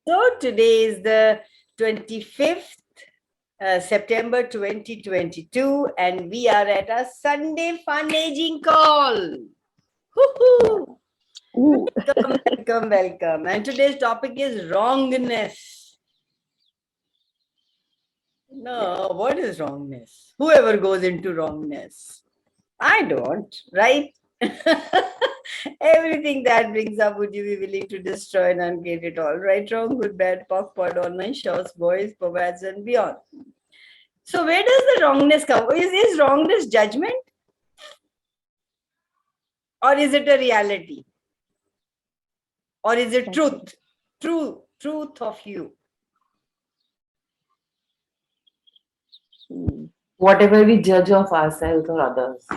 So today is the 25th September 2022, and we are at a Sunday fun aging call. Yeah. Woohoo! Ooh. Welcome, welcome, welcome. And today's topic is wrongness. Yeah. No, what is wrongness? Whoever goes into wrongness. I don't, right? Everything that brings up, would you be willing to destroy and uncreate it all? Right, wrong, good, bad, POC, pod, online, shows, boys, perverts, and beyond. So, where does the wrongness come? Is wrongness judgment or is it a reality? Or is it Exactly. truth? Truth of you. Hmm. Whatever we judge of ourselves or others.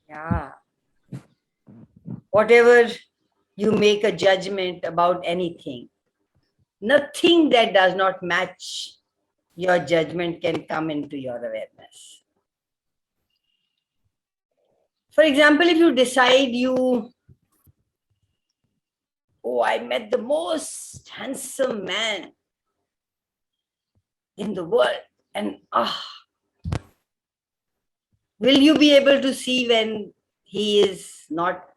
Yeah. Whatever you make a judgment about anything, nothing that does not match your judgment can come into your awareness. For example, if you decide oh, I met the most handsome man in the world, and will you be able to see when he is not,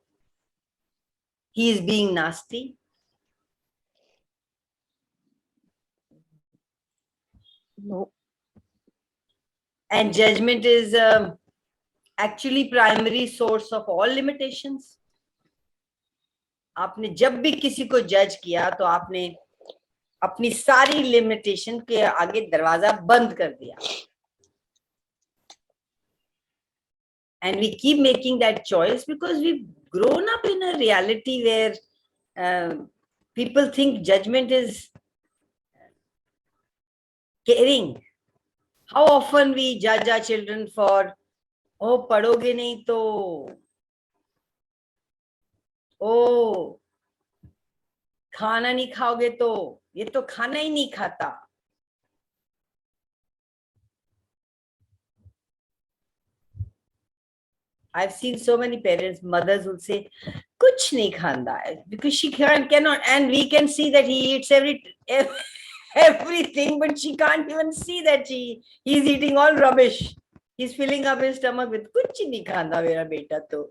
he is being nasty? No. And judgment is actually primary source of all limitations. आपने जब भी किसी को जज किया तो आपने अपनी सारी लिमिटेशन के आगे दरवाजा बंद कर दिया. And we keep making that choice because we've grown up in a reality where people think judgment is caring. How often we judge our children for, oh, padhoge nahi to, oh, खाना नहीं खाओगे तो, ये तो खाना ही नहीं खाता. I've seen so many parents, mothers will say, kuch nahi khanda hai, because she cannot, and we can see that he eats everything, but she can't even see that he's eating all rubbish. He's filling up his stomach with kuch nahi khanda mera beta to.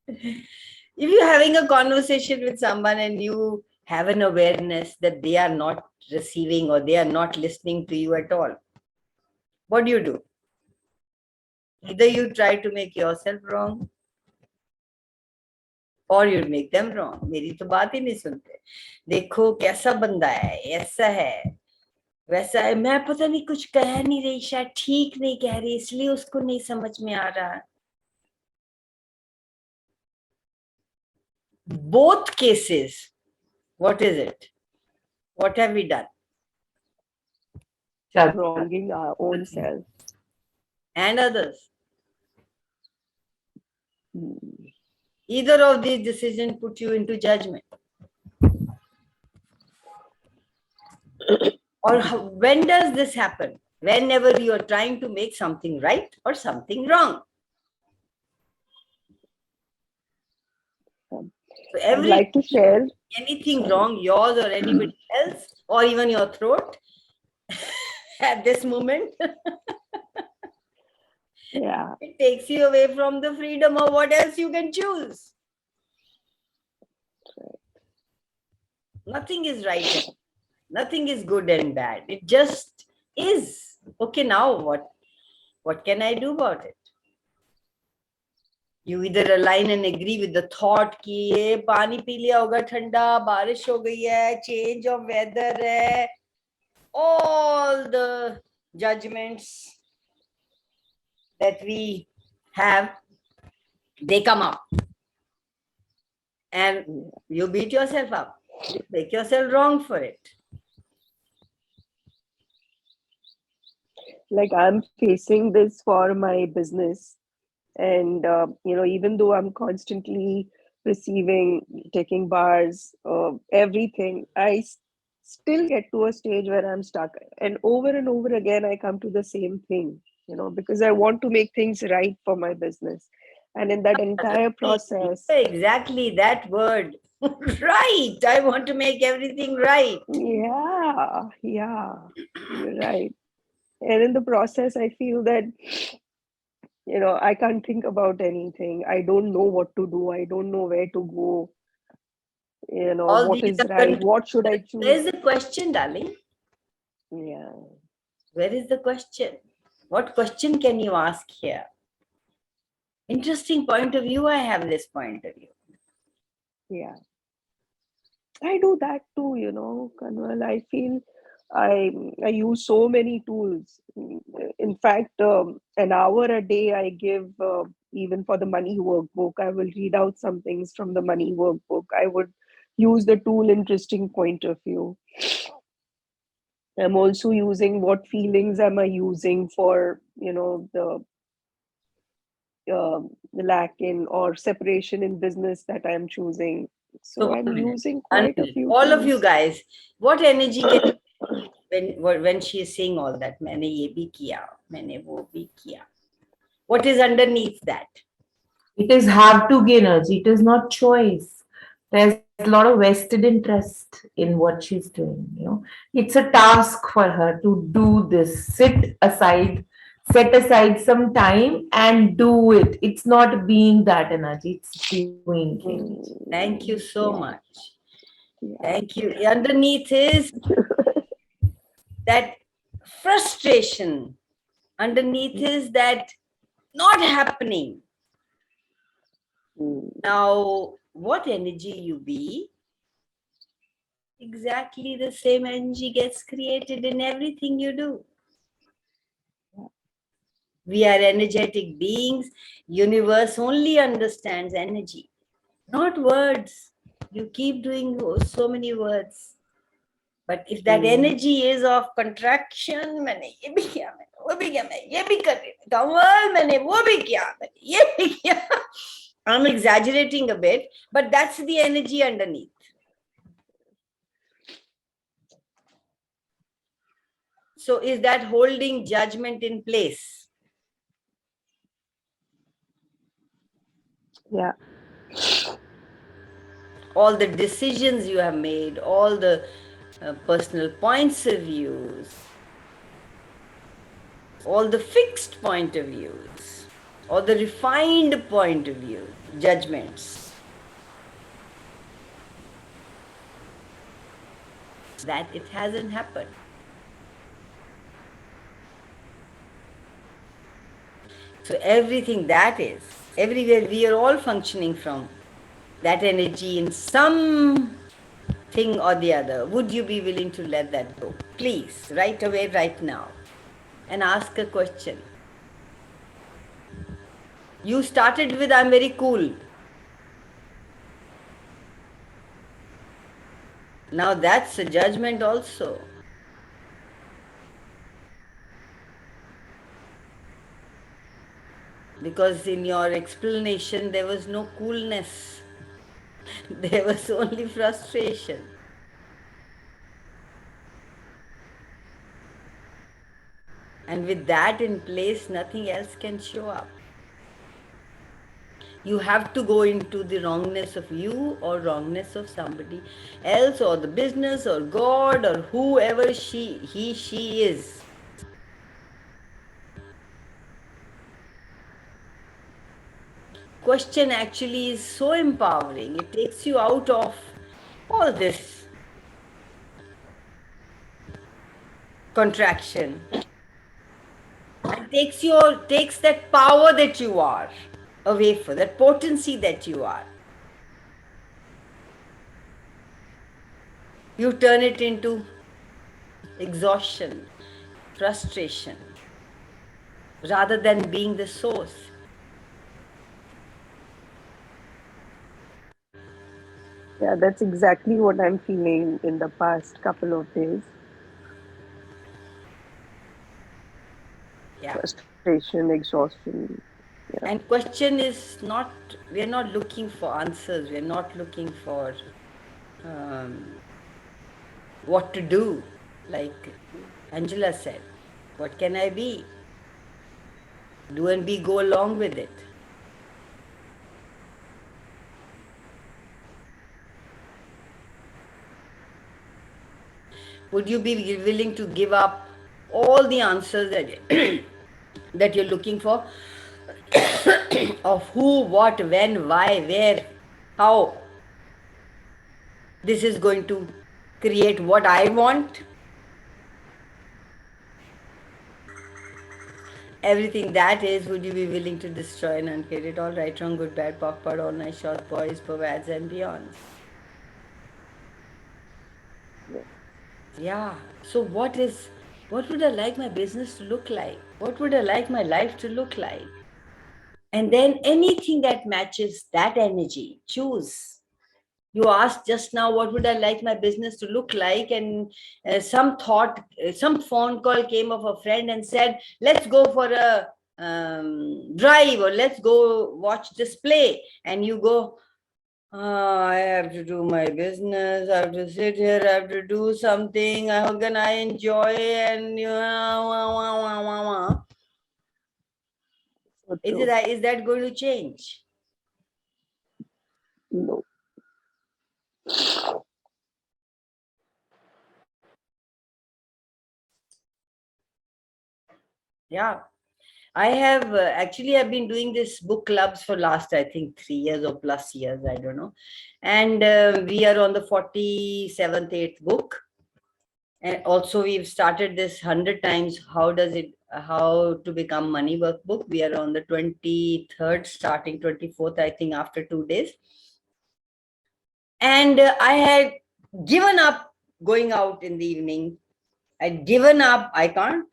If you're having a conversation with someone and you have an awareness that they are not receiving or they are not listening to you at all, what do? Either you try to make yourself wrong or you make them wrong. मेरी तो बात ही नहीं सुनते. देखो कैसा बंदा है, ऐसा है, वैसा है, मैं पता नहीं कुछ कह नहीं रही, शायद ठीक नहीं कह रही, इसलिए उसको नहीं समझ में आ रहा. Both cases, what is it? What have we done? Wronging our own self. And others. Hmm. Either of these decisions put you into judgment. Or when does this happen? Whenever you are trying to make something right or something wrong. So I'd like to share anything wrong, yours or anybody else, or even your throat at this moment, yeah. it takes you away from the freedom of what else you can choose. Nothing is right. Nothing is good and bad. It just is. Okay, now what can I do about it? You either align and agree with the thought कि ये पानी P लिया होगा ठंडा, बारिश हो गई है, change of weather है, all the judgments that we have, they come up. And you beat yourself up. You make yourself wrong for it. Like I'm facing this for my business. And, even though I'm constantly receiving, taking bars, everything, still get to a stage where I'm stuck. And over again, I come to the same thing, because I want to make things right for my business. And in that entire process, Exactly that word. Right. I want to make everything right. yeah, you're right. And in the process, I feel that, I can't think about anything. I don't know what to do. I don't know where to go. All What these is are right? What should I Where's choose? the question, darling? Yeah, Where is the question? What question can you ask here? Interesting point of view. I have this point of view. yeah. I do that too, Kanwal. I feel I I use so many tools. In fact, an hour a day I give, even for the money workbook. I will read out some things from the money workbook. I would use the tool interesting point of view. I'm also using what feelings am I using for, the lack in or separation in business that I'm choosing. So So I'm using one quite a minute. few All of you tools. guys, what energy can when she is saying all that? मैंने ये भी किया, मैंने वो भी किया. What is underneath that? It is have to be energy. It is not choice. There's a lot of vested interest in what she's doing. It's a task for her to do this. Set aside some time and do it. It's not being that energy. It's doing it. Thank you so Yeah, much. yeah. Thank you. Underneath is that frustration. Underneath is that not happening. Now, what energy you be, exactly the same energy gets created in everything you do. We are energetic beings. Universe only understands energy, not words. You keep doing so many words. But if that energy is of contraction, मैंने ये भी किया, मैंने वो भी किया, मैं ये भी कर रही हूँ, कंवल मैंने वो भी किया, मैंने ये भी किया. I'm exaggerating a bit, but that's the energy underneath. So is that holding judgment in place? Yeah. All the decisions you have made, all the personal points of views, all the fixed point of views, or the refined point of view, judgments, that it hasn't happened. So everything that is, everywhere we are all functioning from that energy in some thing or the other. Would you be willing to let that go? Please, right away, right now, and ask a question. You started with, I'm very cool. Now that's a judgment also. Because in your explanation, there was no coolness. There was only frustration. And with that in place, nothing else can show up. You have to go into the wrongness of you or wrongness of somebody else or the business or God or whoever she is. Question actually is so empowering. It takes you out of all this contraction and takes that power that you are away from, that potency that you are. You turn it into exhaustion, frustration, rather than being the source. Yeah, that's exactly what I'm feeling in the past couple of days. Yeah. Frustration, exhaustion. Yeah. And question is not, we're not looking for answers, we're not looking for what to do. Like Angela said, what can I be? Do and be, go along with it. Would you be willing to give up all the answers that, that you're looking for of who, what, when, why, where, how this is going to create what I want? Everything that is, would you be willing to destroy and uncreate it? All right, wrong, good, bad, POC, POD, all nice, short, boys, pervads, and beyonds. Yes. Yeah. So what would I like my business to look like? What would I like my life to look like? And then anything that matches that energy, choose. You asked just now, what would I like my business to look like? And some thought, some phone call came of a friend and said, let's go for a drive, or let's go watch this play. And you go, I have to do my business. I have to sit here. I have to do something. How can I enjoy? And So true. is that going to change? No. Yeah. I have actually I've been doing this book clubs for last, I think, 3 years or plus years, I don't know. And we are on the 47th, 8th book. And also we've started this 100 times how to become money workbook. We are on the 23rd, starting 24th, I think, after 2 days. And I had given up going out in the evening. I'd given up. I can't.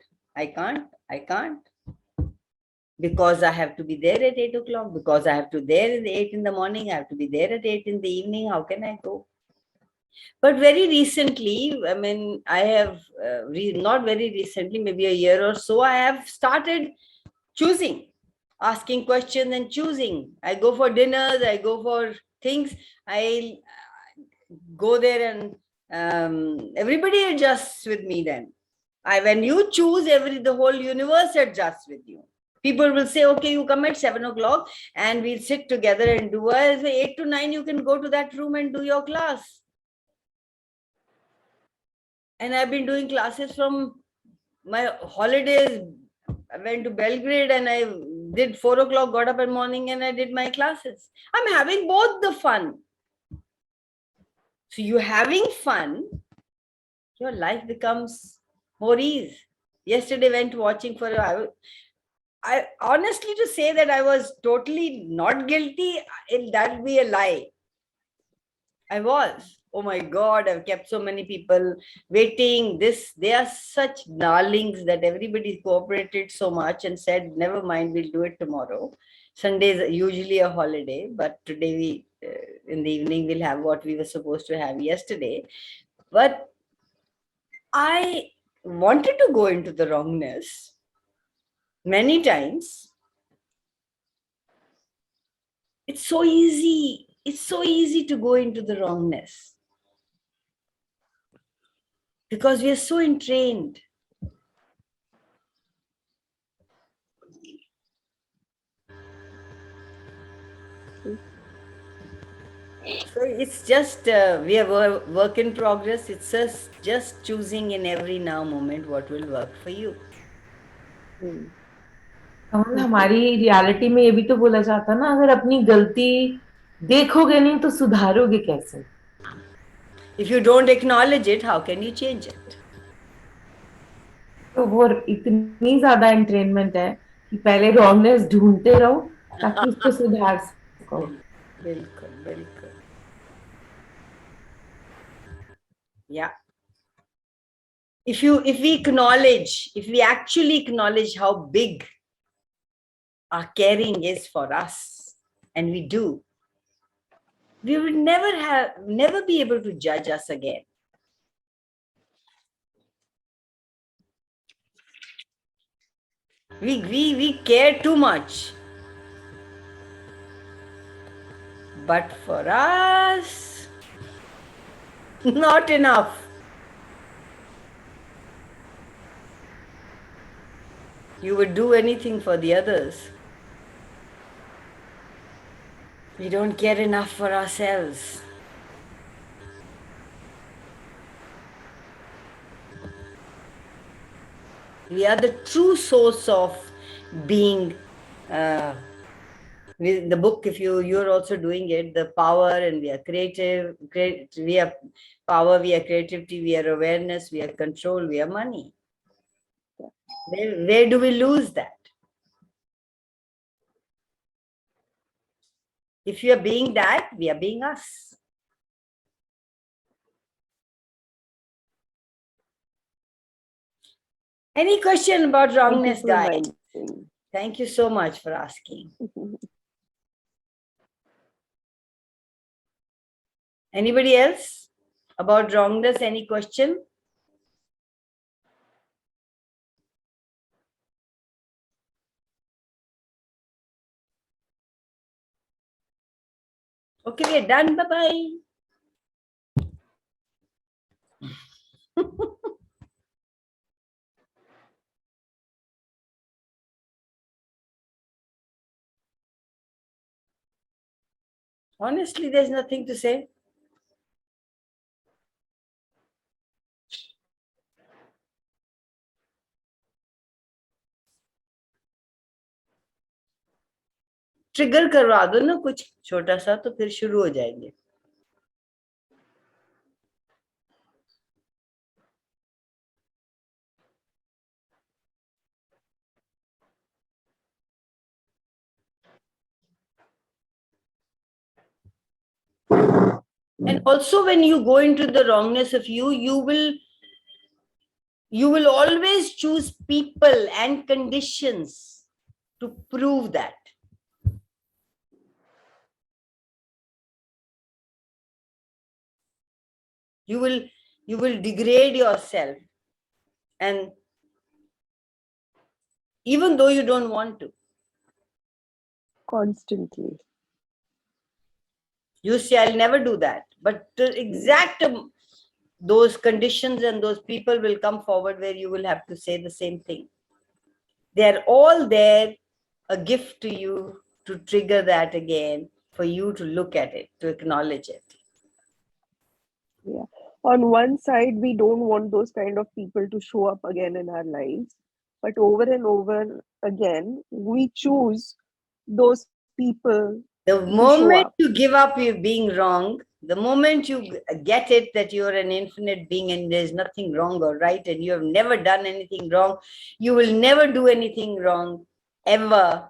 Because I have to be there at 8 o'clock, because I have to there at 8 in the morning, I have to be there at 8 in the evening. How can I go? But very recently, I mean, I have, not very recently, maybe a year or so, I have started choosing, asking questions and choosing. I go for dinners, I go for things, I go there and everybody adjusts with me then. When you choose, the whole universe adjusts with you. People will say, okay, you come at 7 o'clock and we'll sit together and do 8 to 9, you can go to that room and do your class. And I've been doing classes from my holidays. I went to Belgrade and I did 4 o'clock, got up in the morning and I did my classes. I'm having both the fun. So you're having fun, your life becomes more ease. Yesterday went watching for I honestly, to say that I was totally not guilty, that would be a lie. I was. Oh my God, I've kept so many people waiting. They are such darlings that everybody cooperated so much and said, never mind, we'll do it tomorrow. Sunday is usually a holiday, but today in the evening, we'll have what we were supposed to have yesterday. But I wanted to go into the wrongness many times. It's so easy. It's so easy to go into the wrongness because we are so entrained. So it's just, we are work in progress. It's just choosing in every now moment what will work for you. कमल, हमारी reality में ये भी तो बोला जाता ना, अगर अपनी गलती देखोगे नहीं तो सुधारोगे कैसे? If you don't acknowledge it, how can you change it? तो वो इतनी ज्यादा एंट्रेनमेंट है कि पहले रॉन्गनेस ढूंढते रहो ताकि उसको सुधार सको. बिल्कुल, बिल्कुल. Yeah. If we actually acknowledge how big our caring is for us, and we do, we would never be able to judge us again. We care too much. But for us, not enough. You would do anything for the others. We don't care enough for ourselves. We are the true source of being. The book, if you're also doing it, the power, and we are creative, we are power, we are creativity, we are awareness, we are control, we are money. Where do we lose that? If you are being that, we are being us. Any question about wrongness, guys? Reminding. Thank you so much for asking. Anybody else about wrongness? Any question? Okay, we are done. Bye-bye. Honestly, there's nothing to say. Trigger करवा दो ना कुछ छोटा सा, तो फिर शुरू हो जाएंगे. And also, when you go into the wrongness of you will always choose people and conditions to prove that. You will degrade yourself, and even though you don't want to, Constantly. you say, I'll never do that. But the exact those conditions and those people will come forward where you will have to say the same thing. They're all there, a gift to you to trigger that again, for you to look at it, to acknowledge it. Yeah. On one side, we don't want those kind of people to show up again in our lives. But over and over again, we choose those people The to show moment up. you give up you being wrong, the moment you get it that you're an infinite being and there's nothing wrong or right, and you have never done anything wrong, you will never do anything wrong, ever,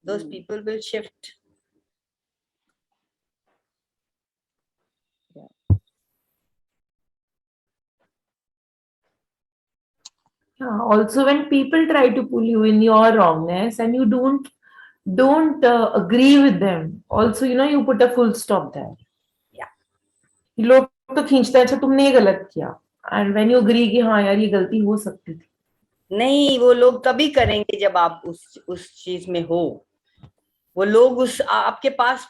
those people will shift. Yeah, also, when people try to pull you in your wrongness and you don't agree with them, also, you put a full stop there. Yeah. लोग तो खींचते हैं, अच्छा तुमने ये गलत किया, and when you agree कि हाँ यार ये गलती हो सकती थी. नहीं, वो लोग तभी करेंगे जब आप उस चीज में हो. वो लोग आपके पास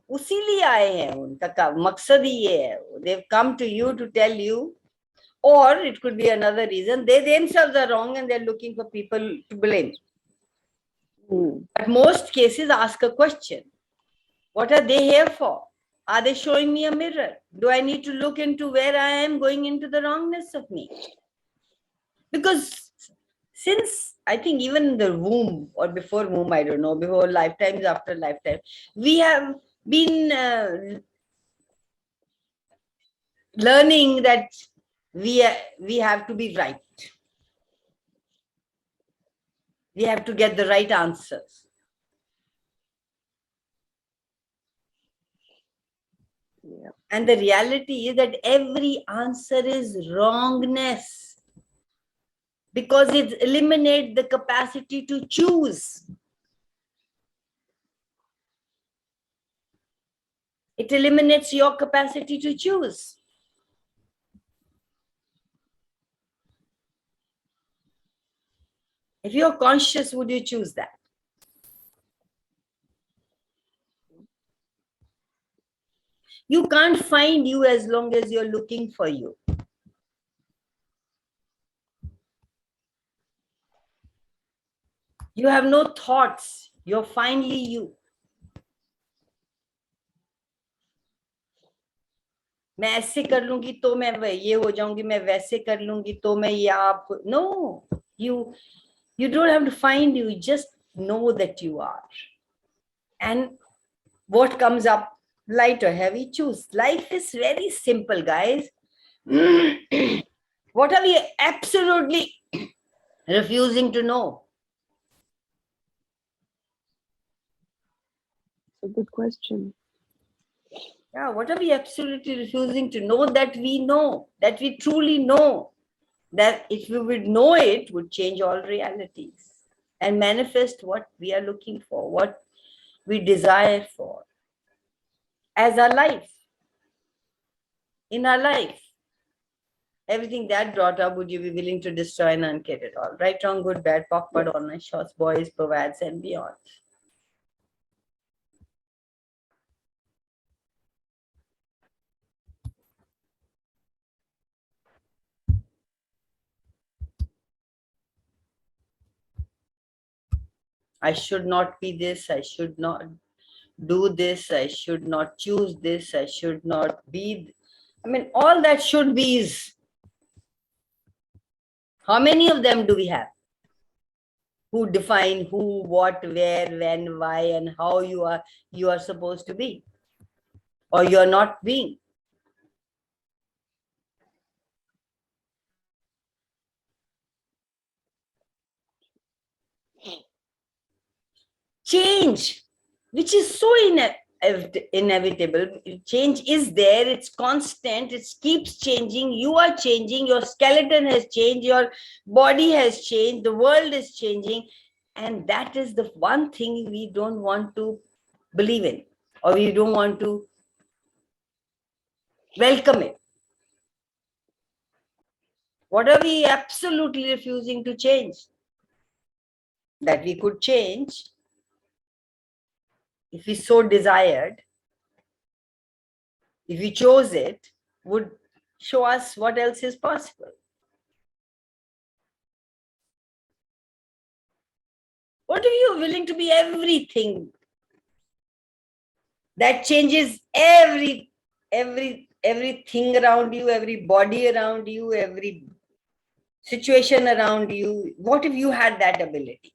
उसी लिए आए हैं. उनका मकसद ही ये है. They've come to you to tell you, or it could be another reason. They themselves are wrong and they're looking for people to blame. But most cases ask a question. What are they here for? Are they showing me a mirror? Do I need to look into where I am going into the wrongness of me? Because since I think even in the womb or before womb, I don't know, before lifetimes, after lifetime, we have been learning that we have to be right. We have to get the right answers. Yeah. And the reality is that every answer is wrongness, because it eliminates the capacity to choose. It eliminates your capacity to choose. If you're conscious, would you choose that? You can't find you as long as you're looking for you. You have no thoughts. You're finally you. मैं ऐसे कर लूंगी तो मैं ये हो जाऊंगी, मैं वैसे कर लूंगी तो मैं ये आप, no, you don't have to find, you just know that you are, and what comes up, light or heavy, choose. Life is very simple, guys. What are we absolutely refusing to know? It's a good question. Yeah, what are we absolutely refusing to know that we know, that we truly know, that if we would know it, would change all realities and manifest what we are looking for, what we desire for as our life, in our life. Everything that brought up, would you be willing to destroy and uncreate it all? Right, wrong, good, bad, POC, PUD, all night shots, boys, pervads, and beyond. I should not be this, I should not do this, I should not choose this, I should not be. I mean, all that should be is. How many of them do we have? Who define who, what, where, when, why, and how you are supposed to be, or you're not being. Change, which is so inevitable. Change is there, it's constant, it keeps changing. You are changing, your skeleton has changed, your body has changed, the world is changing. And that is the one thing we don't want to believe in, or we don't want to welcome it. What are we absolutely refusing to change? That we could change if we so desired, if we chose it, would show us what else is possible. What if you're willing to be everything? That changes everything around you, every body around you, every situation around you. What if you had that ability?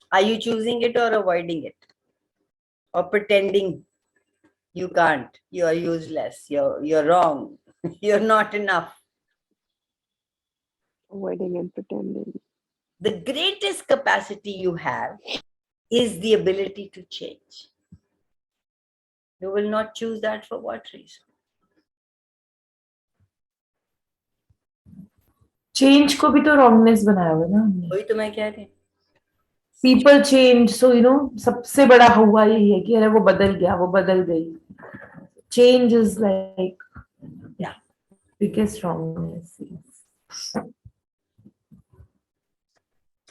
Are you choosing it or avoiding it? Or pretending you can't, you are useless, you're wrong, you're not enough? Avoiding and pretending. The greatest capacity you have is the ability to change. You will not choose that for what reason? Change को भी तो wrongness बनाया हुआ ना हमने. वही तो मैं कह रही हूँ. People change, so you know सबसे बड़ा हुआ यही है कि अरे वो बदल गया, वो बदल गई. Change is like biggest wrongness.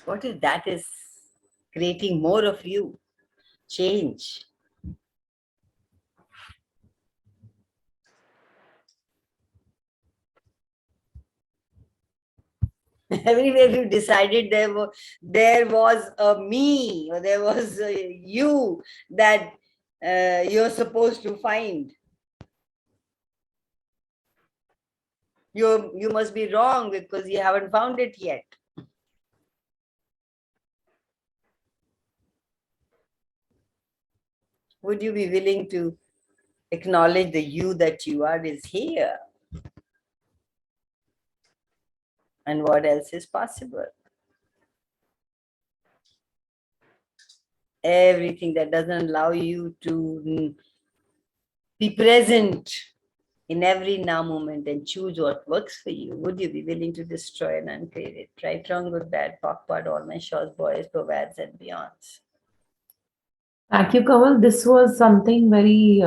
What if that is creating more of you? Change. Everywhere you decided there was a me, or there was a you that you're supposed to find. You must be wrong because you haven't found it yet. Would you be willing to acknowledge the you that you are is here? And what else is possible? Everything that doesn't allow you to be present in every now moment and choose what works for you, would you be willing to destroy and uncreate it? Right, wrong, good, bad, POC, PUD, all my shows, boys, pervads, and beyonds. Thank you, Kamal. This was something very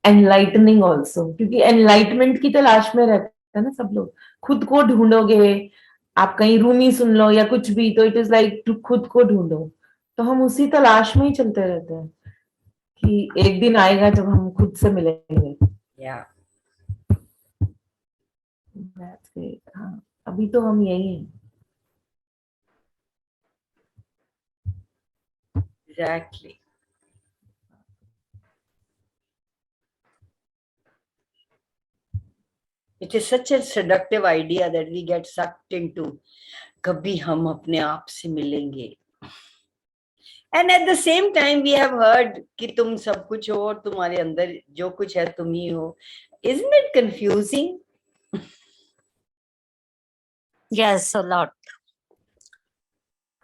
enlightening also. क्योंकि enlightenment की तलाश में रहते हैं ना सब लोग. खुद को ढूंढोगे, आप कहीं रूमी सुन लो या कुछ भी, तो it is like to खुद को ढूंढो. तो हम उसी तलाश में ही चलते रहते हैं कि एक दिन आएगा जब हम खुद से मिलेंगे. Yeah. That's great. हाँ, अभी तो हम यही हैं. Exactly. It is such a seductive idea that we get sucked into. कभी हम अपने आप से मिलेंगे. And at the same time, we have heard कि तुम सब कुछ हो और तुम्हारे अंदर जो कुछ है तुम ही हो. Isn't it confusing? Yes, a lot.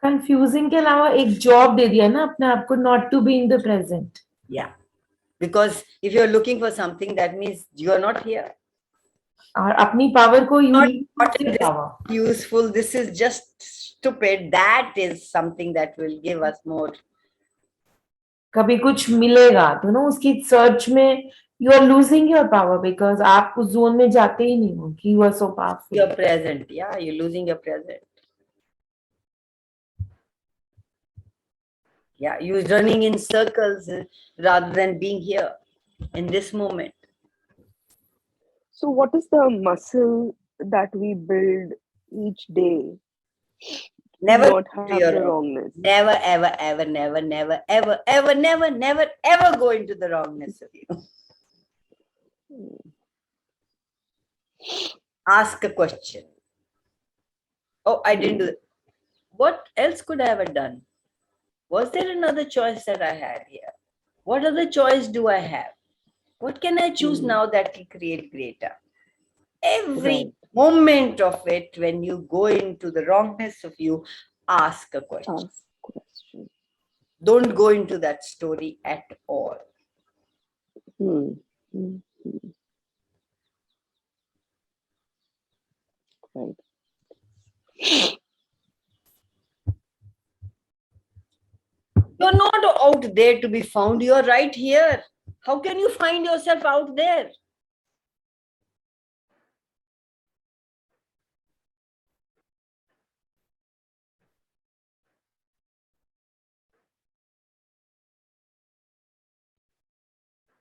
Confusing के अलावा एक जॉब दे दिया ना अपने आप को, not to be in the present. Yeah. Because if you're looking for something, that means you are not here. और अपनी पावर को Not use power. useful. This is just stupid. That is something that will give us more. कभी कुछ मिलेगा तो ना उसकी search में you are losing your power, because आप उस जोन में जाते ही नहीं हो कि you are so powerful. Your present. Yeah, you're losing your present. Yeah, you're running in circles rather than being here in this moment. So, what is the muscle that we build each day? Never Not go have into your the wrongness. wrongness. Never, ever, ever, never, never, ever, ever, never, never, ever go into the wrongness of you. Ask a question. Oh, I didn't do it. What else could I have done? Was there another choice that I had here? What other choice do I have? What can I choose now that will create greater? Every Right. moment of it, when you go into the wrongness of you, ask a question. Ask question. Don't go into that story at all. Hmm. Hmm. Hmm. Right. You're not out there to be found. You're right here. How can you find yourself out there?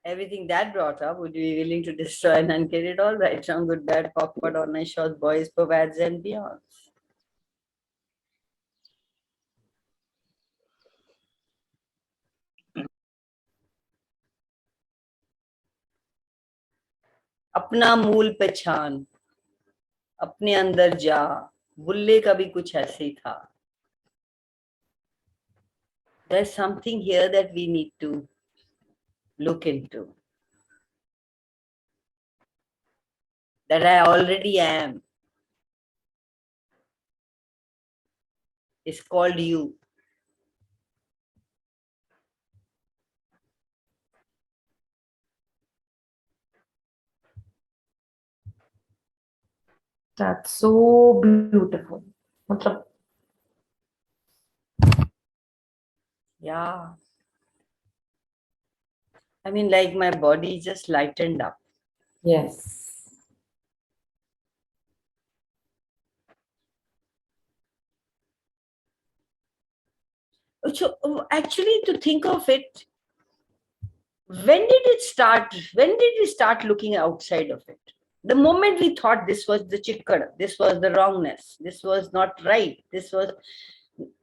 Everything that brought up, would you be willing to destroy and uncreate it all? Right, wrong, good, bad, awkward, or nice short, boys, pervads, and beyond. अपना मूल पहचान, अपने अंदर जा. बुल्ले का भी कुछ ऐसे ही था. There's something here that we need to look into. That I already am. It's called you. That's so beautiful. मतलब Yeah. I mean, like my body just lightened up. yes. So actually, to think of it, when did it start? When did we start looking outside of it? The moment we thought this was the chikkad, this was the wrongness, this was not right, this was,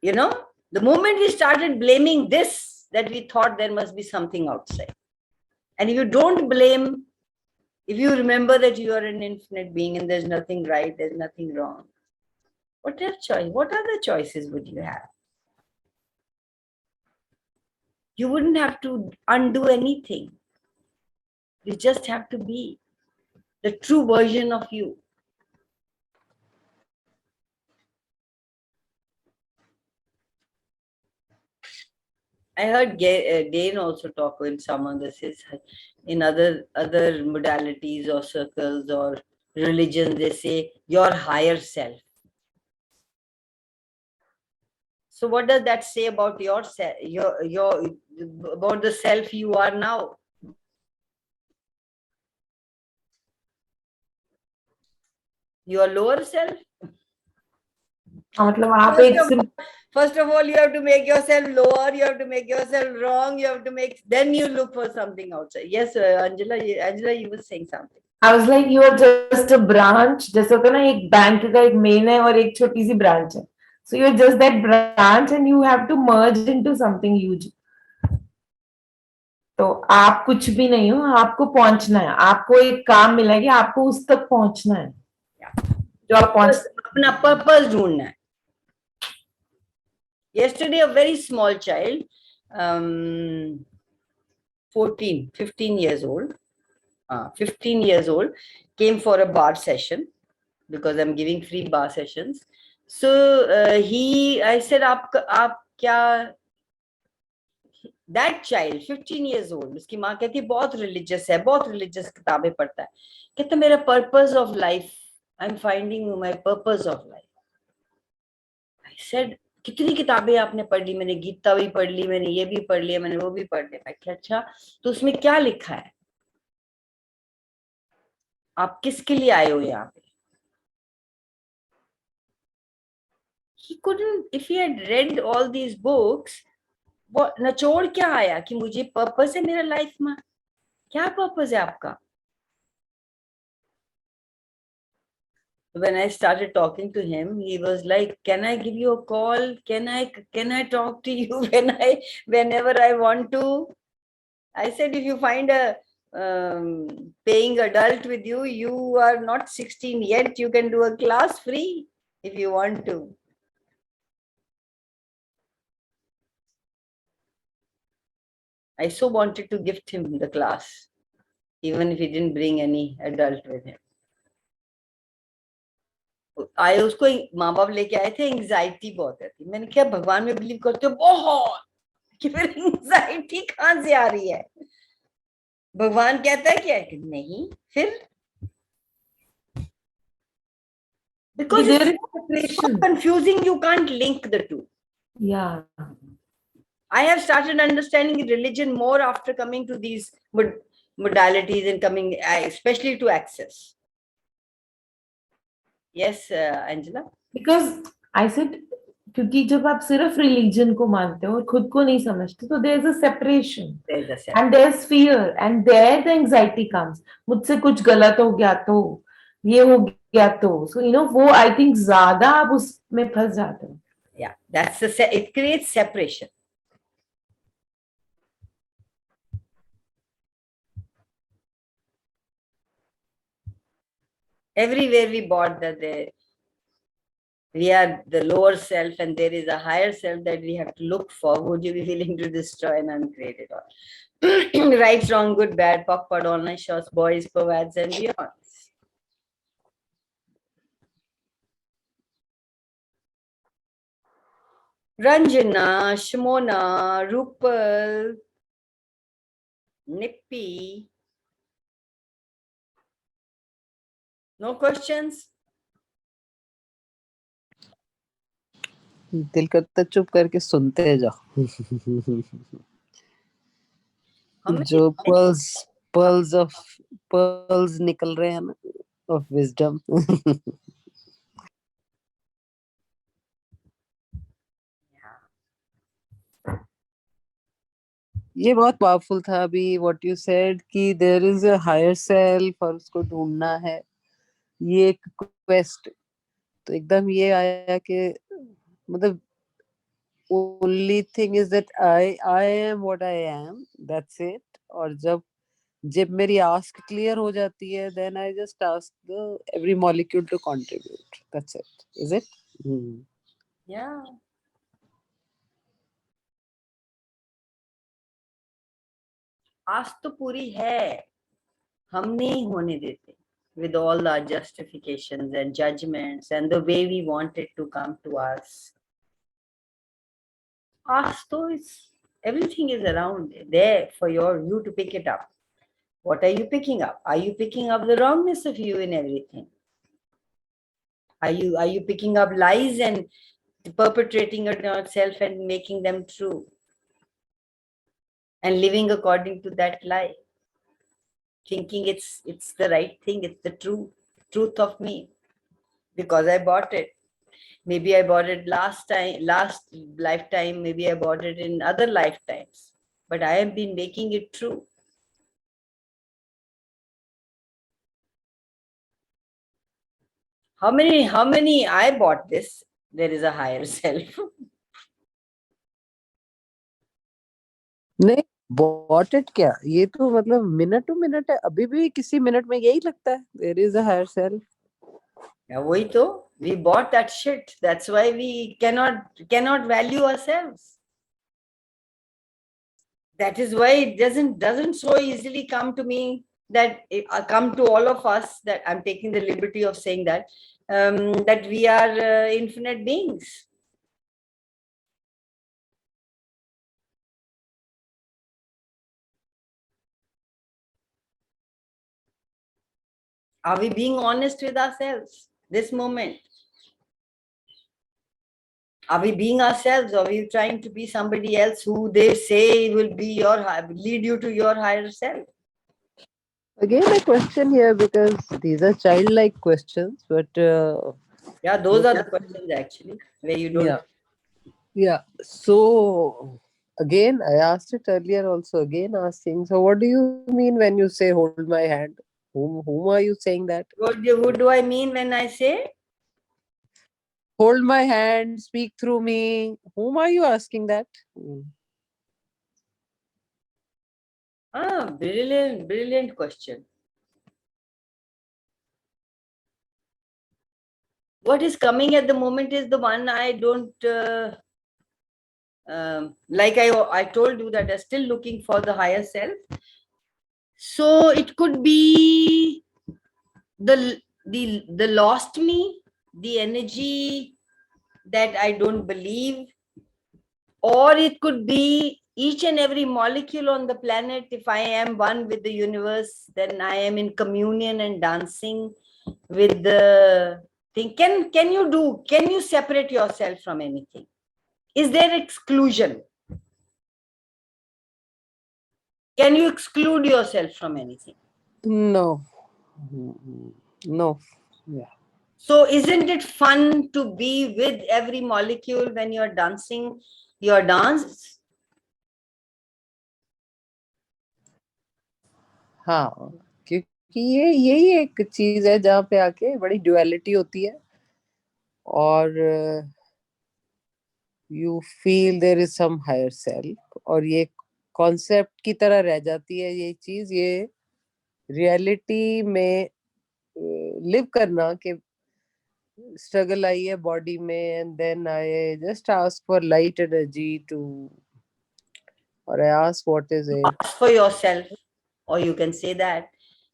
the moment we started blaming this, that we thought there must be something outside. And if you don't blame, if you remember that you are an infinite being and there's nothing right, there's nothing wrong, what other choices would you have? You wouldn't have to undo anything. You just have to be the true version of you. I heard Dane also talk in some of this, in other modalities or circles or religions, they say your higher self. So what does that say about yourself, your about the self you are now? Your lower self? मतलब वहां पे एक First of all, you have to make yourself lower, you have to make yourself wrong, you have to make, then you look for something outside. Yes, Angela, you were saying something. I was like, you are just a branch. जैसे होता है ना, एक bank का एक main है और एक छोटी सी ब्रांच है. So you're just that branch and you have to merge into something huge. तो आप कुछ भी नहीं हो, आपको पहुंचना है, आपको एक काम मिला है कि आपको उस तक पहुंचना है जो आप पहुंच। अपना पर्पस ढूंढना है. Yesterday, a very small child, 15 years old, 15 years old, came for a bar session because I'm giving free bar sessions. So I said, "आप क्या?" That child, 15 years old, उसकी माँ कहती है बहुत religious है, बहुत religious किताबें पढ़ता है. कहता मेरा purpose of life, I'm finding my purpose of life. I said, कितनी किताबें आपने पढ़ ली? मैंने गीता भी पढ़ ली, मैंने ये भी पढ़ लिया, मैंने वो भी पढ़ लिया. मैं क्या, अच्छा तो उसमें क्या लिखा है? आप किसके लिए आए हो यहाँ पे? He couldn't, if he had read all these books, वो नचोड़ क्या आया कि मुझे पर्पस है मेरा लाइफ में? क्या पर्पस है आपका? When I started talking to him, he was like, "Can I give you a call? Can I talk to you whenever I want to?" I said, "If you find a paying adult with you, you are not 16 yet. You can do a class free if you want to." I so wanted to gift him the class, even if he didn't bring any adult with him. आए उसको माँ बाप लेके आए थे, anxiety बहुत है थी. मैंने क्या भगवान में बिलीव करते हो? बहुत. कि फिर एंग्जाइटी कहाँ से आ रही है? भगवान कहता है क्या कि नहीं? फिर because there is it's so separation. confusing, you can't link the two. Yeah. I have started understanding religion more after coming to these modalities and coming, especially to access. Yes, Angela? Because I said, क्योंकि जब आप सिर्फ religion को मानते हो और खुद को नहीं समझते तो there is a separation There's a and there is fear and there the anxiety comes. मुझसे कुछ गलत हो गया तो, ये हो गया तो, सो यू नो वो आई थिंक ज्यादा आप उसमें फंस जाते हो. Yeah, it creates separation. Everywhere we bought that we are the lower self and there is a higher self that we have to look for. Would you be willing to destroy and uncreate it all? Right, wrong, good, bad, POC, online shows, boys, pervads, and beyond. Ranjana, Shmona, Rupal, Nippy. No questions? दिल करता है चुप करके सुनते जाओ. जो pearls निकल रहे हैं ना of wisdom. ये बहुत पावरफुल था अभी what you said कि there is a higher self और उसको ढूंढना है. ये एक quest. तो एकदम ये आया कि मतलब only thing is that I am what I am. That's it. और जब मेरी ask clear हो जाती है, then I just ask every molecule to contribute. That's it. Is it? Yeah. आस तो पूरी है, हम नहीं होने देते with all our justifications and judgments and the way we want it to come to us. Ask though, everything is around there for you to pick it up. What are you picking up? Are you picking up the wrongness of you in everything? Are you picking up lies and perpetrating it on yourself and making them true? And living according to that lie. Thinking it's the right thing, it's the truth of me. Because I bought it. Maybe I bought it last lifetime, maybe I bought it in other lifetimes. But I have been making it true. How many I bought this? There is a higher self. नहीं bought it क्या, ये तो मतलब minute to minute है, अभी भी किसी minute में यही लगता है there is a higher self. Yeah, वही तो, we bought that shit. That's why we cannot value ourselves. That is why it doesn't so easily come to me, that come to all of us, that I'm taking the liberty of saying that, that we are infinite beings. Are we being honest with ourselves this moment? Are we being ourselves, or are we trying to be somebody else who they say will be lead you to your higher self? Again, a question here, because these are childlike questions, but Yeah, those are the questions actually where you don't. yeah, yeah. So again, I asked it earlier also. Again, asking. So, what do you mean when you say "hold my hand"? Whom are you saying that? What do I mean when I say? Hold my hand, speak through me. Whom are you asking that? Brilliant question. What is coming at the moment is the one I don't like. I told you that I'm still looking for the higher self. So it could be the lost me, the energy that I don't believe, or it could be each and every molecule on the planet. If I am one with the universe, then I am in communion and dancing with the thing. Can you separate yourself from anything? Is there exclusion? Can you exclude yourself from anything? No. No. Yeah. So isn't it fun to be with every molecule when you're dancing your dance? हाँ, क्योंकि ये यही एक चीज है जहाँ पे आके बड़ी ड्युअलिटी होती है, और you feel there is some higher self, और ये कॉन्सेप्ट की तरह रह जाती है ये चीज, ये रियलिटी में लिव करना के स्ट्रगल आई है बॉडी में. And then I just ask for light energy too, और I ask what is it. Ask for yourself, or you can say that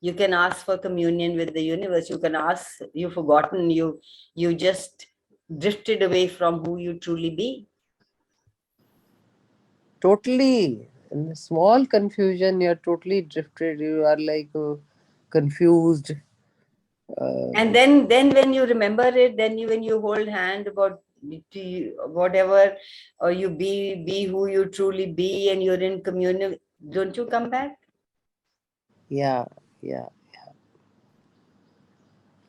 you can ask for communion with the universe. You can ask, you've forgotten, you just drifted away from who you truly be. Totally in small confusion, you're totally drifted, you are like confused. And then when you remember it, then when you hold hand about to whatever, or you be who you truly be, and you're in communion, don't you come back? Yeah, yeah,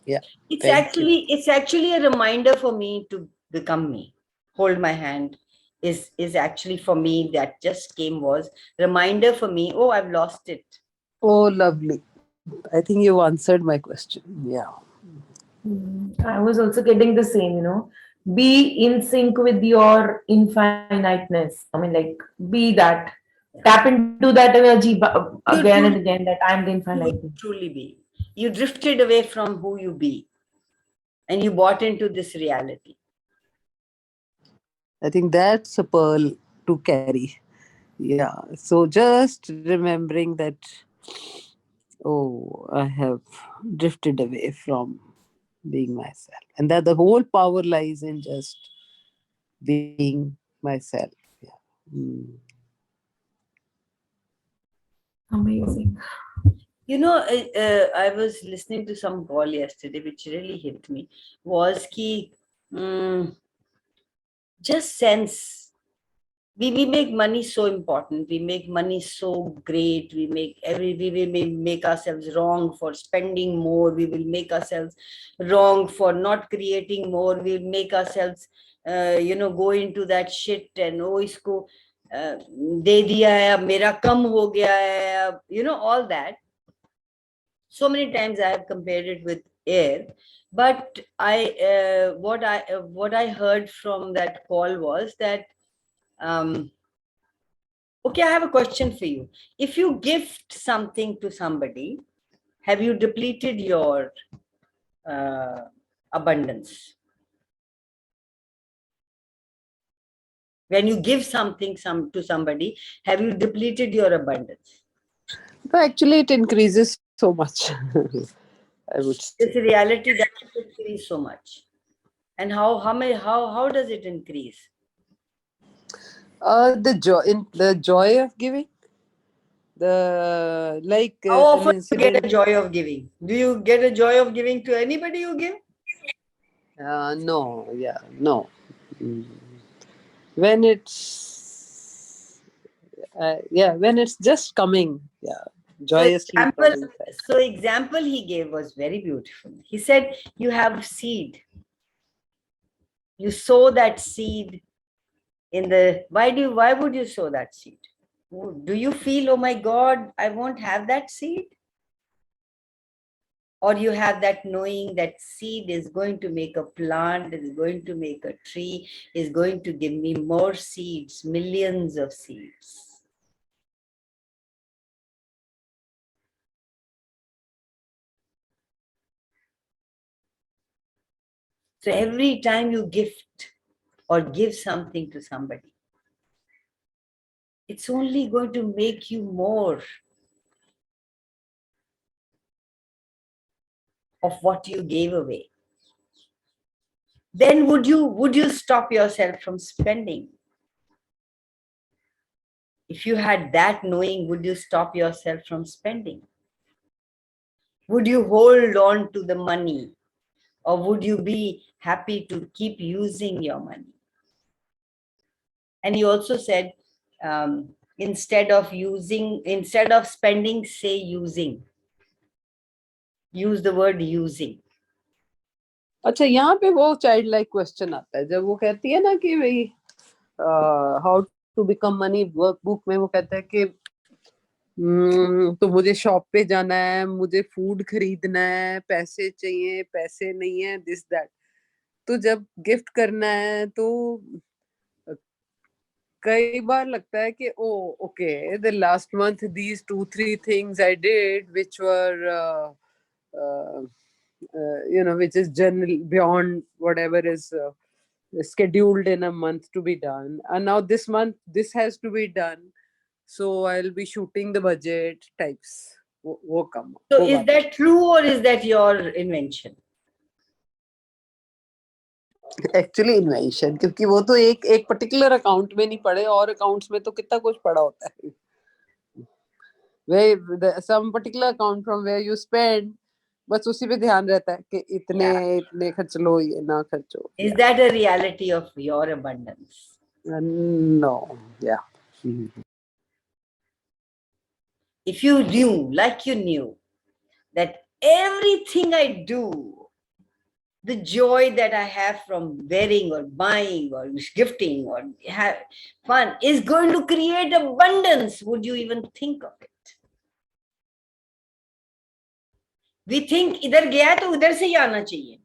yeah. It's Thank you. actually a reminder for me to become me. Hold my hand is actually for me, that just came, was reminder for me. Oh, I've lost it. Oh, lovely. I think you answered my question. Yeah. I was also getting the same, be in sync with your infiniteness. I mean, like, be that. Tap into that energy You again and truly, again, that I'm the who you infiniteness. truly be. You drifted away from who you be, and you bought into this reality. I think that's a pearl to carry. Yeah. So just remembering that, oh, I have drifted away from being myself, and that the whole power lies in just being myself. Yeah. Mm. Amazing. I was listening to some call yesterday, which really hit me. Was ki, just sense. We make money so important. We make money so great. We will make ourselves wrong for spending more. We will make ourselves wrong for not creating more. We'll make ourselves, go into that shit and oh, isko दे दिया है, अब मेरा कम हो गया है, all that. So many times I have compared it with air, but what I heard from that call was that, Okay, I have a question for you. If you gift something to somebody, have you depleted your abundance? When you give something to somebody, have you depleted your abundance? No, actually, it increases so much. I would say. This reality doesn't increase so much. And how does it increase? The joy of giving. The like How an often do you get incident. a joy of giving? Do you get a joy of giving to anybody you give? No, yeah, no. Mm. When it's when it's just coming, yeah, So joyously from inside. example he gave was very beautiful. He said, you have seed. You sow that seed in the, why would you sow that seed? Do you feel, oh my God, I won't have that seed? Or you have that knowing that seed is going to make a plant, is going to make a tree, is going to give me more seeds, millions of seeds. So every time you gift or give something to somebody, it's only going to make you more of what you gave away. Then would you stop yourself from spending? If you had that knowing, would you stop yourself from spending? Would you hold on to the money, or would you be happy to keep using your money? And he also said, instead of spending, say using. Use the word using. अच्छा, यहाँ पे वो child like question आता है जब वो कहती है ना कि भाई how to become money workbook में वो कहता है कि तो मुझे शॉप पे जाना है, मुझे फूड खरीदना है, पैसे चाहिए, पैसे नहीं है, दिस दैट। तो जब गिफ्ट करना है तो कई बार लगता है कि oh okay, the last month these 2-3 things I did which were which is general beyond whatever is scheduled in a month to be done, and now this month this has to be done, so I'll be shooting the budget types. वो कम So होगा। is that true or is that your invention? Actually invention, क्योंकि वो तो एक particular account में नहीं पड़े, और अकाउंट्स में तो कितना कुछ पड़ा होता है। Way some particular account from where you spend, बस उसी पे ध्यान रहता है कि इतने इतने खर्च लो, ये ना खर्चो। Is that a reality of your abundance? No, yeah. If you knew that everything I do, the joy that I have from wearing or buying or gifting or have fun is going to create abundance, would you even think of it? We think इधर गया है तो उधर से ही आना चाहिए.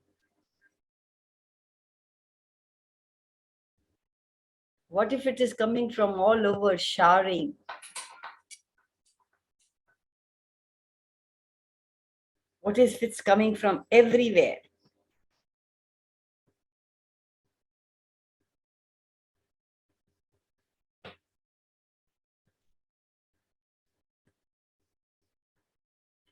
What if it is coming from all over, showering? What if it's coming from everywhere?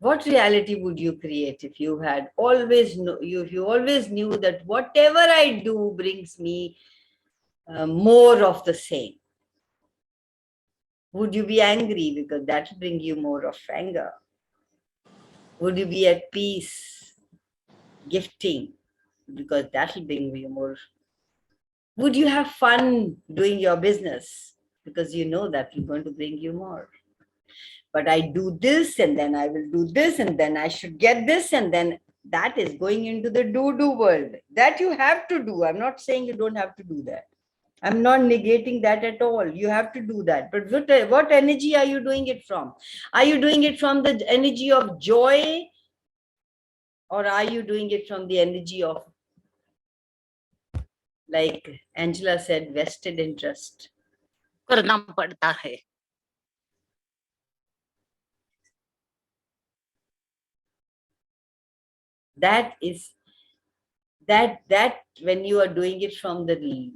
What reality would you create if you had always if you always knew that whatever I do brings me more of the same? Would you be angry because that will bring you more of anger? Would you be at peace gifting because that will bring you more? Would you have fun doing your business because you know that is going to bring you more? But I do this and then I will do this and then I should get this, and then that is going into the do world. That you have to do. I'm not saying you don't have to do that. I'm not negating that at all. You have to do that. But what energy are you doing it from? Are you doing it from the energy of joy, or are you doing it from the energy of, like Angela said, vested interest? करना पड़ता है. That is that when you are doing it from the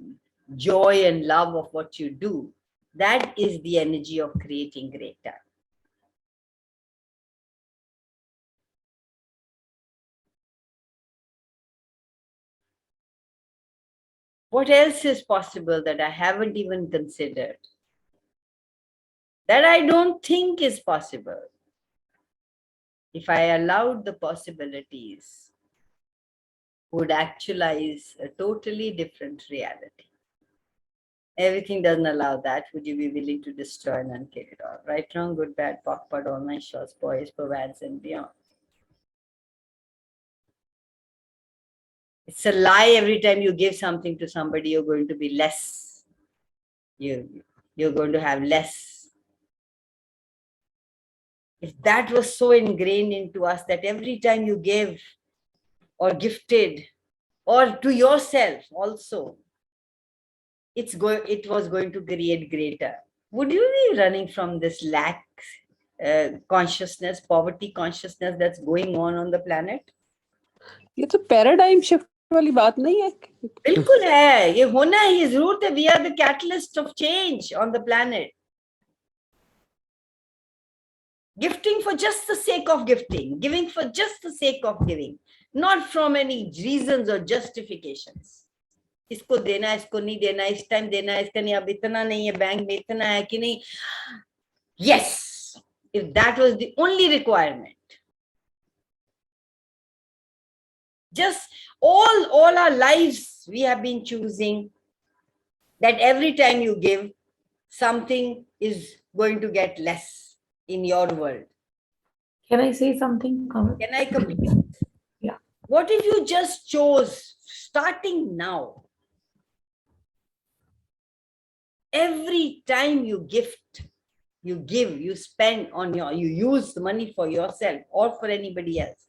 joy and love of what you do, that is the energy of creating greater. What else is possible that I haven't even considered? That I don't think is possible. If I allowed the possibilities, would actualize a totally different reality. Everything doesn't allow that. Would you be willing to destroy and unkill it all? Right, wrong, good, bad, POC, PUD, all my shots, boys, pervads, and beyond. It's a lie. Every time you give something to somebody, you're going to be less. You're going to have less. If that was so ingrained into us that every time you give or gifted or to yourself also, it was going to create greater. Would you be running from this lack consciousness, poverty consciousness that's going on the planet? ये तो paradigm shift वाली बात नहीं है? बिल्कुल है, ये होना ही जरूरत है. We are the catalyst of change on the planet. Gifting for just the sake of gifting, giving for just the sake of giving, not from any reasons or justifications. इसको देना, इसको नहीं देना, इस टाइम देना, इसका नहीं, अब इतना नहीं है, बैंक में इतना है कि नहीं. Yes, if that was the only requirement, just all our lives we have been choosing that every time you give, something is going to get less in your world. Can I say something, Kamal? Can I complete? Yeah. What if you just chose, starting now, every time you gift, you give, you spend on you use the money for yourself or for anybody else,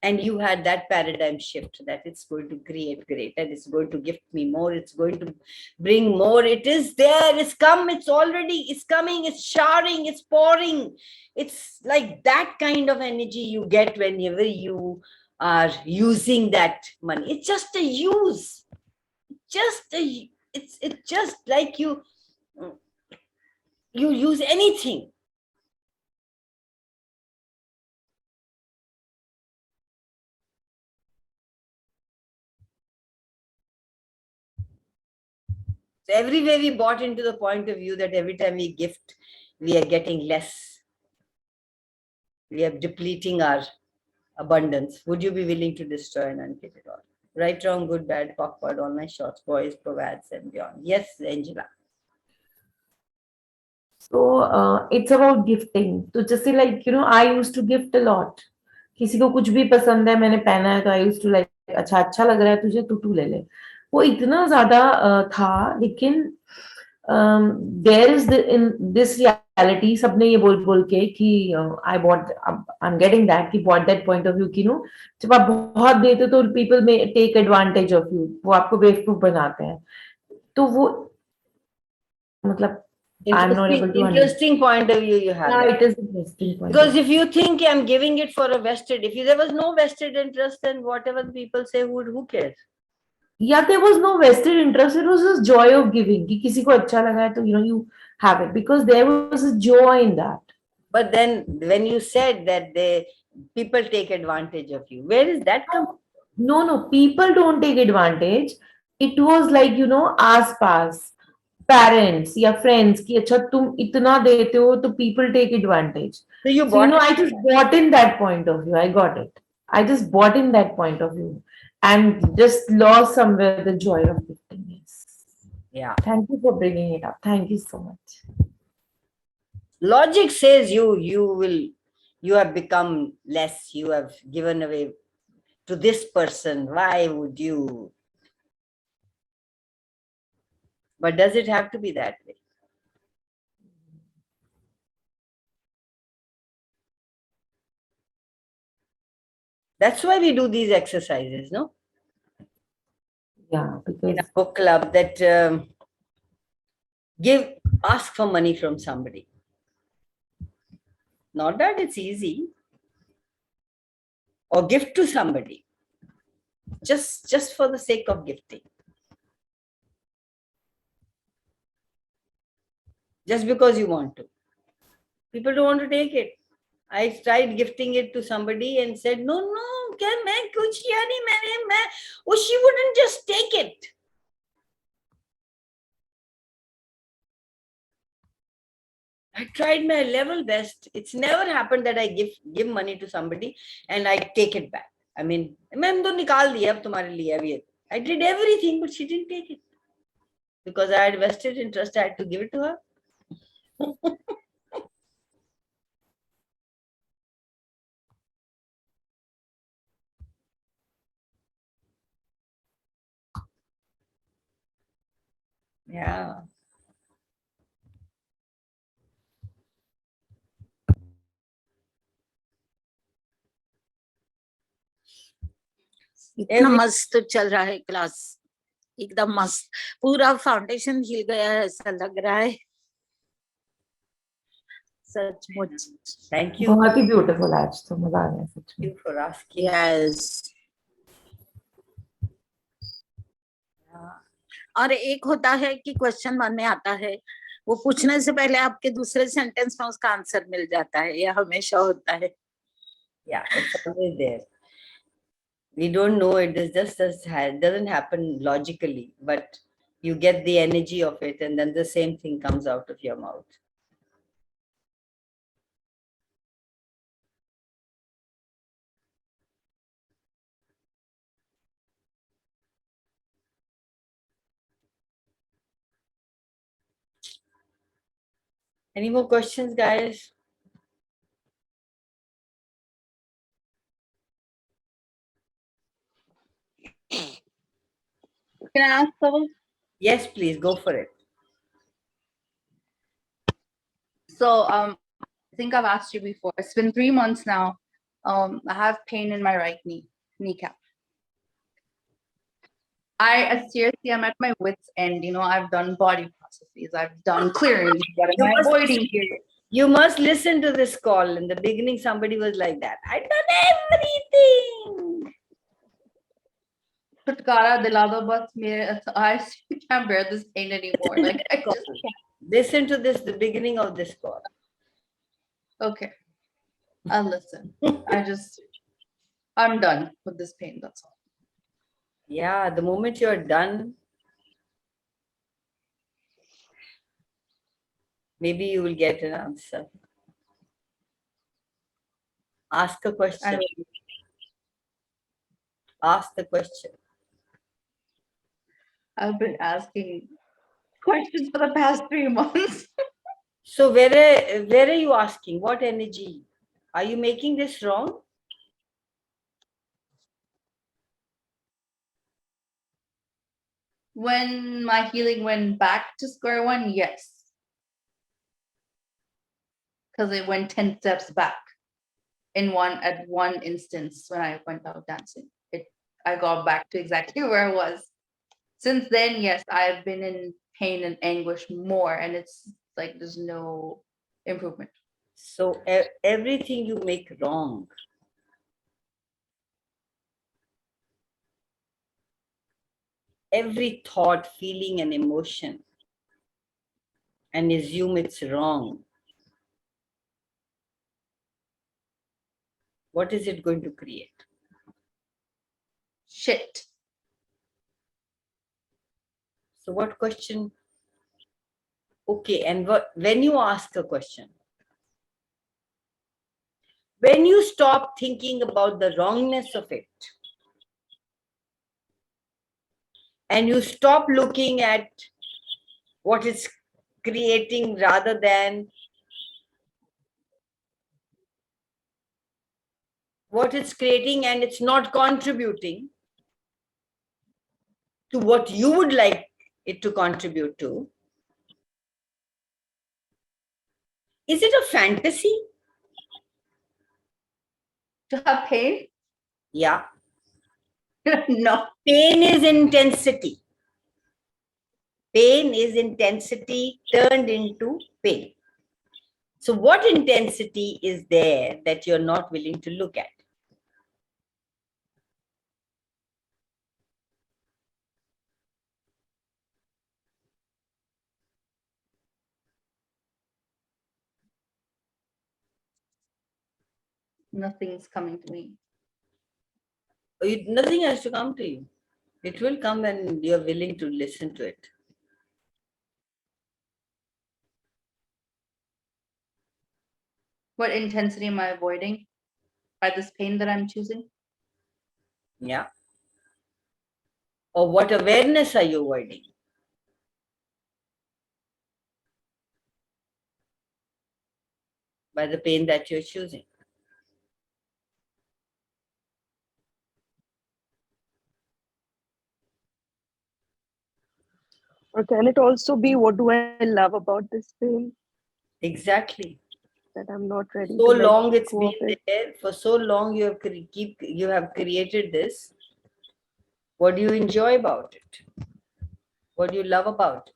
and you had that paradigm shift that it's going to create greater, it's going to gift me more, it's going to bring more, it is there, it's come, it's already, it's coming, it's showering, it's pouring. It's like that kind of energy you get whenever you are using that money. It's just a use, it's just like you use anything. So everywhere we bought into the point of view that every time we gift, we are getting less. We are depleting our abundance. Would you be willing to destroy and unkill it all? Right, wrong, good, bad, POC, PUD, all my shots, boys, pervads, and beyond. Yes, Angela. So it's about gifting. So just say like, I used to gift a lot. किसी को कुछ भी पसंद है, मैंने पहना है, तो आई यूज्ड टू लाइक, अच्छा लग रहा है तुझे, तू ले ले. वो इतना ज्यादा था, लेकिन there is in this reality, सबने ये बोल के कि आई एम गेटिंग दैट, कि but that point of view कि जब आप बहुत देते तो पीपल में टेक एडवांटेज ऑफ यू, वो आपको बेवकूफ बनाते हैं. तो वो मतलब Interesting point of view you have. Yeah, it is interesting point. Because if you think I'm giving it for a vested, if there was no vested interest, then whatever people say, who cares? Yeah, there was no vested interest. It was just joy of giving. कि किसी को अच्छा लगा है तो you have it, because there was a joy in that. But then when you said that people take advantage of you, where is that come? No, people don't take advantage. It was like, आस-पास, parents या friends कि अच्छा तुम इतना देते हो तो people take advantage. So you So, bought I just bought in that point of view. I got it. I just bought in that point of view and just lost somewhere the joy of gifting. Yes. Yeah. Thank you for bringing it up. Thank you so much. Logic says you have become less, you have given away to this person. Why would you? But does it have to be that way? That's why we do these exercises, no? Yeah, because in a book club that ask for money from somebody. Not that it's easy. or gift to somebody, just for the sake of gifting, just because you want to. People don't want to take it. I tried gifting it to somebody and said, no, क्या मैं कुछ किया नहीं मैंने oh, she wouldn't just take it. I tried my level best. It's never happened that I give money to somebody and I take it back. I mean, मैंने तो निकाल दिया अब तुम्हारे लिए अभी. I did everything, but she didn't take it because I had vested interest. I had to give it to her. Yeah. इतना मस्त चल रहा है क्लास, एकदम मस्त, पूरा फाउंडेशन हिल गया है ऐसा लग रहा है सचमुच. Thank you. बहुत ही ब्यूटीफुल आज तो मजा आ गया सच Thank में. you for asking. यस. और एक होता है कि क्वेश्चन मन में आता है, वो पूछने से पहले आपके दूसरे सेंटेंस में उसका आंसर मिल जाता है. यह हमेशा होता है. Yeah, it's always there. We don't know it. This just doesn't happen logically, but you get the energy of it, and then the same thing comes out of your mouth. Any more questions, guys? Can I ask someone? Yes, please go for it. So, I think I've asked you before. It's been 3 months now. I have pain in my right kneecap. Seriously, I'm at my wit's end. You know, I've done body processes, I've done clearing. What am I avoiding here? You must listen to this call. In the beginning, somebody was like that. I've done everything. Chutkara dila do, but I can't bear this pain anymore. Like, I just can't. Listen to this, the beginning of this call. Okay, I'll listen. I'm done with this pain. That's all. Yeah, the moment you're done, maybe you will get an answer. Ask a question. Ask the question. I've been asking questions for the past 3 months. So where are you asking? What energy? Are you making this wrong? When my healing went back to square one, yes. Because it went 10 steps back at one instance when I went out dancing. I got back to exactly where I was. Since then, yes, I've been in pain and anguish more, and it's like there's no improvement. So everything you make wrong, every thought, feeling, and emotion, and assume it's wrong, what is it going to create? Shit. So what question? Okay, and when you ask a question, when you stop thinking about the wrongness of it, and you stop looking at what it's creating rather than what it's creating, and it's not contributing to what you would like it to contribute to, is it a fantasy? To have pain? Yeah. No. Pain is intensity. Pain is intensity turned into pain. So what intensity is there that you're not willing to look at? Nothing's coming to me. Nothing has to come to you. It will come when you're willing to listen to it. What intensity am I avoiding by this pain that I'm choosing? Yeah. Or what awareness are you avoiding? By the pain that you're choosing. Or can it also be, what do I love about this pain Exactly. that I'm not ready So to let long it's go of been it? there. For so long you have created this. What do you enjoy about it? What do you love about it?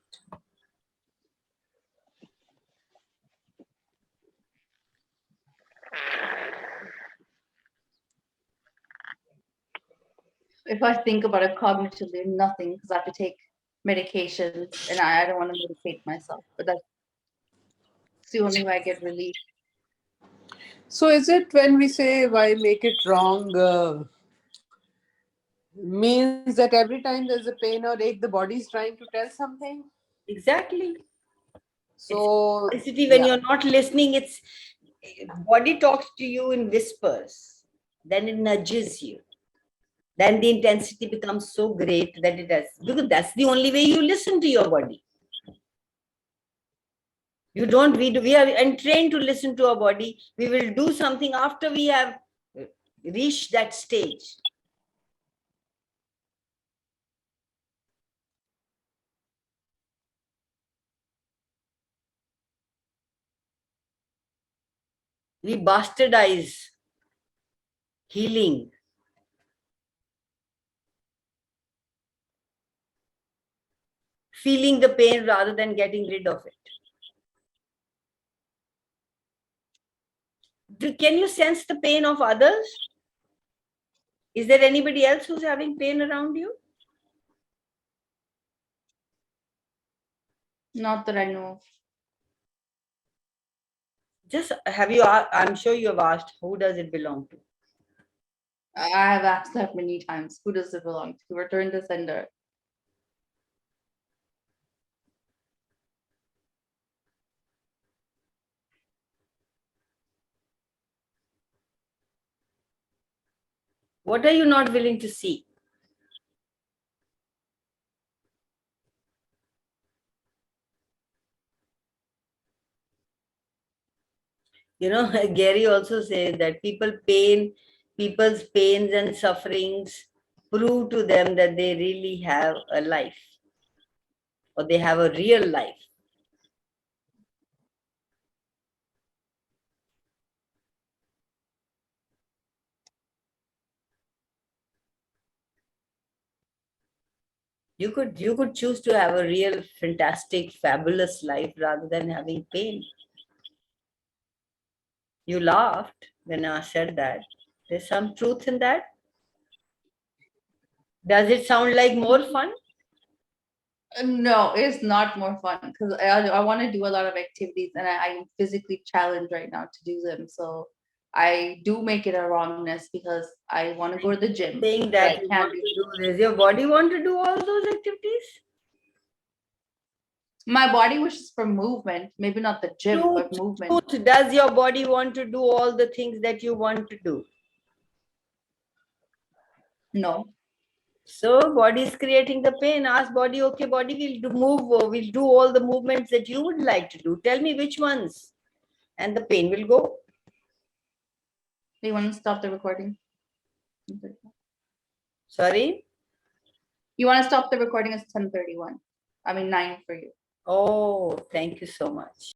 If I think about it cognitively, nothing, because I have to take medications and I don't want to medicate myself. But that's the only way I get relief. So is it when we say why make it wrong, means that every time there's a pain or ache, the body is trying to tell something? Exactly. It's So, intensity when yeah. you're not listening. It's body talks to you in whispers. Then it nudges you. Then the intensity becomes so great that it has, because that's the only way you listen to your body. You don't, we are entrained to listen to our body. We will do something after we have reached that stage. We bastardize healing. Feeling the pain rather than getting rid of it. Can you sense the pain of others? Is there anybody else who's having pain around you? Not that I know of. Just have you, I'm sure you have asked, who does it belong to? I have asked that many times. Who does it belong to? Return to sender. What are you not willing to see? You know, Gary also says that people's pains and sufferings prove to them that they really have a life, or they have a real life. You could choose to have a real, fantastic, fabulous life rather than having pain. You laughed when I said that. There's some truth in that. Does it sound like more fun? No, it's not more fun because I want to do a lot of activities and I'm physically challenged right now to do them. So I do make it a wrongness because I want to go to the gym, Saying but I that you can't want do to do this, your body want to do all those activities? my body wishes for movement, maybe not the gym, but movement. Truth. Does your body want to do all the things that you want to do? No. So body is creating the pain. Ask body, okay, body will we'll do all the movements that you would like to do. Tell me which ones, and the pain will go. Do you want to stop the recording? Sorry? You want to stop the recording at 10:31? I mean 9 for you. Oh, thank you so much.